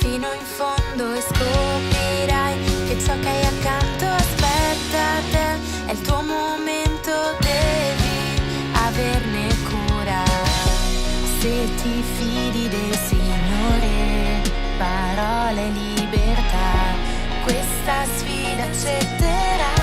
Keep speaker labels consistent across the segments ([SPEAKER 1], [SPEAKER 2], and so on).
[SPEAKER 1] fino in fondo e scoprirai che ciò che hai accanto aspetta te, è il tuo momento, devi averne cura. Se ti fidi del Signore, parole libertà, questa sfida accetterai.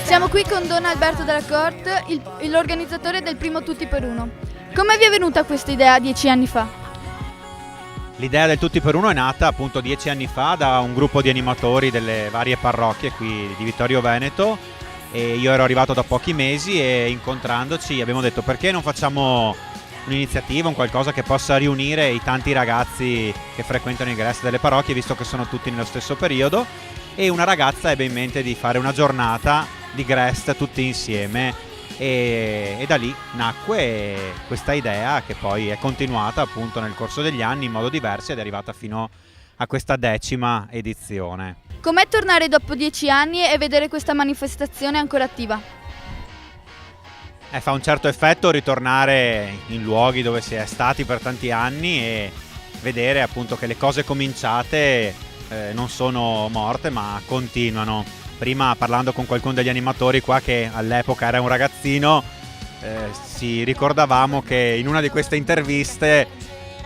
[SPEAKER 2] Siamo qui con Don Alberto Della Corte, l'organizzatore del primo Tutti per Uno. Come vi è venuta questa idea 10 anni fa?
[SPEAKER 3] L'idea del Tutti per Uno è nata appunto 10 anni fa da un gruppo di animatori delle varie parrocchie qui di Vittorio Veneto, e io ero arrivato da pochi mesi e incontrandoci abbiamo detto perché non facciamo un'iniziativa, un qualcosa che possa riunire i tanti ragazzi che frequentano i GRES delle parrocchie, visto che sono tutti nello stesso periodo, e una ragazza ebbe in mente di fare una giornata di GRES tutti insieme e da lì nacque questa idea che poi è continuata appunto nel corso degli anni in modo diverso ed è arrivata fino a questa 10ª edizione.
[SPEAKER 2] Com'è tornare dopo 10 anni e vedere questa manifestazione ancora attiva?
[SPEAKER 3] Fa un certo effetto ritornare in luoghi dove si è stati per tanti anni e vedere appunto che le cose cominciate non sono morte ma continuano. Prima, parlando con qualcuno degli animatori qua che all'epoca era un ragazzino, ci ricordavamo che in una di queste interviste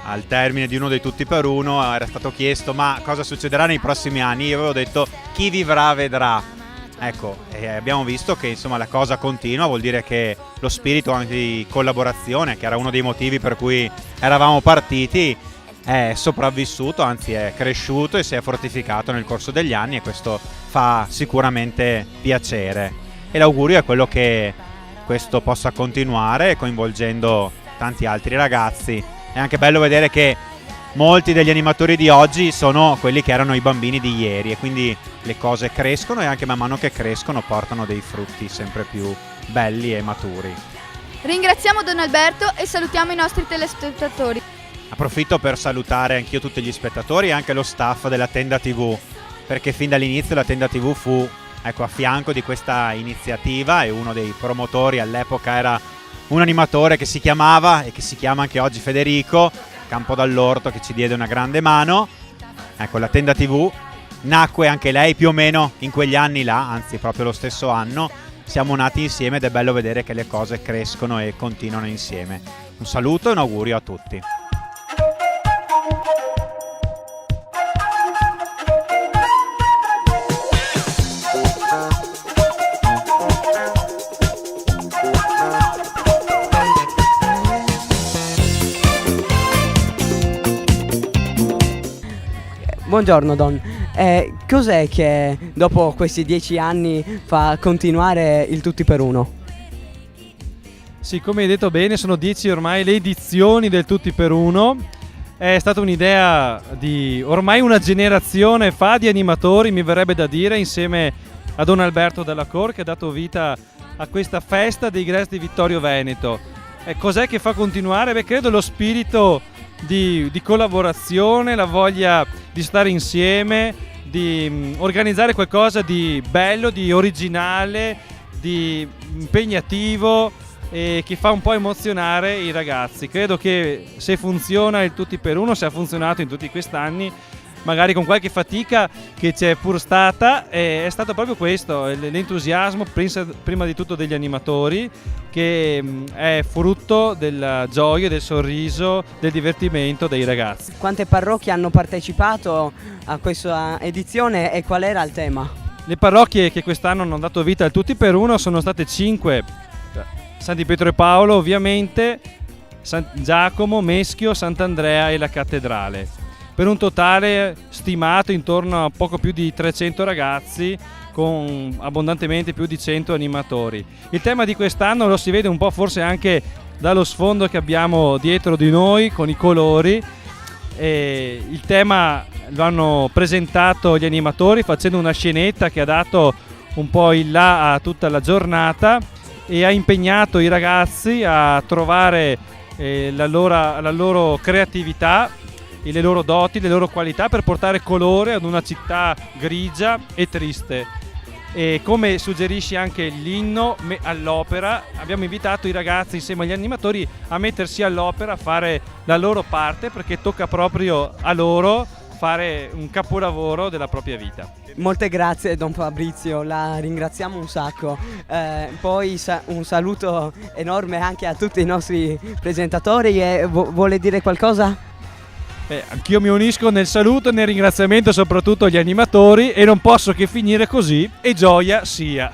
[SPEAKER 3] al termine di uno dei Tutti per Uno era stato chiesto ma cosa succederà nei prossimi anni. Io avevo detto chi vivrà vedrà. Ecco, e abbiamo visto che insomma la cosa continua, vuol dire che lo spirito anche di collaborazione, che era uno dei motivi per cui eravamo partiti, è sopravvissuto, anzi è cresciuto e si è fortificato nel corso degli anni, e questo fa sicuramente piacere. E l'augurio è quello che questo possa continuare coinvolgendo tanti altri ragazzi. È anche bello vedere che molti degli animatori di oggi sono quelli che erano i bambini di ieri, e quindi le cose crescono e anche man mano che crescono portano dei frutti sempre più belli e maturi.
[SPEAKER 2] Ringraziamo Don Alberto e salutiamo i nostri telespettatori.
[SPEAKER 3] Approfitto per salutare anch'io tutti gli spettatori e anche lo staff della Tenda TV, perché fin dall'inizio la Tenda TV fu a fianco di questa iniziativa, e uno dei promotori all'epoca era un animatore che si chiamava e che si chiama anche oggi Federico Campo dall'Orto, che ci diede una grande mano. Ecco, la Tenda TV nacque anche lei più o meno in quegli anni là, anzi proprio lo stesso anno. Siamo nati insieme ed è bello vedere che le cose crescono e continuano insieme. Un saluto e un augurio a tutti.
[SPEAKER 4] Buongiorno Don, cos'è che dopo questi 10 anni fa continuare il Tutti per Uno?
[SPEAKER 5] Sì, come hai detto bene, sono 10 ormai le edizioni del Tutti per Uno. È stata un'idea di ormai una generazione fa di animatori, mi verrebbe da dire, insieme a Don Alberto Della Corte, che ha dato vita a questa festa dei GRES di Vittorio Veneto. Cos'è che fa continuare? Beh, credo lo spirito di collaborazione, la voglia di stare insieme, di organizzare qualcosa di bello, di originale, di impegnativo e che fa un po' emozionare i ragazzi. Credo che se funziona il Tutti per Uno, se ha funzionato in tutti quest'anni, magari con qualche fatica che c'è pur stata, è stato proprio questo, l'entusiasmo prima di tutto degli animatori, che è frutto della gioia, del sorriso, del divertimento dei ragazzi.
[SPEAKER 4] Quante parrocchie hanno partecipato a questa edizione e qual era il tema?
[SPEAKER 5] Le parrocchie che quest'anno hanno dato vita al Tutti per Uno sono state 5: San Di Pietro e Paolo ovviamente, San Giacomo, Meschio, Sant'Andrea e la Cattedrale, per un totale stimato intorno a poco più di 300 ragazzi con abbondantemente più di 100 animatori. Il tema di quest'anno lo si vede un po' forse anche dallo sfondo che abbiamo dietro di noi con i colori. E il tema lo hanno presentato gli animatori facendo una scenetta che ha dato un po' il là a tutta la giornata e ha impegnato i ragazzi a trovare la loro creatività, le loro doti, le loro qualità per portare colore ad una città grigia e triste. E come suggerisce anche l'inno all'opera, abbiamo invitato i ragazzi insieme agli animatori a mettersi all'opera, a fare la loro parte, perché tocca proprio a loro fare un capolavoro della propria vita.
[SPEAKER 4] Molte grazie Don Fabrizio, la ringraziamo un sacco. Poi un saluto enorme anche a tutti i nostri presentatori. E vuole dire qualcosa?
[SPEAKER 5] Anch'io mi unisco nel saluto e nel ringraziamento soprattutto agli animatori, e non posso che finire così, e gioia sia.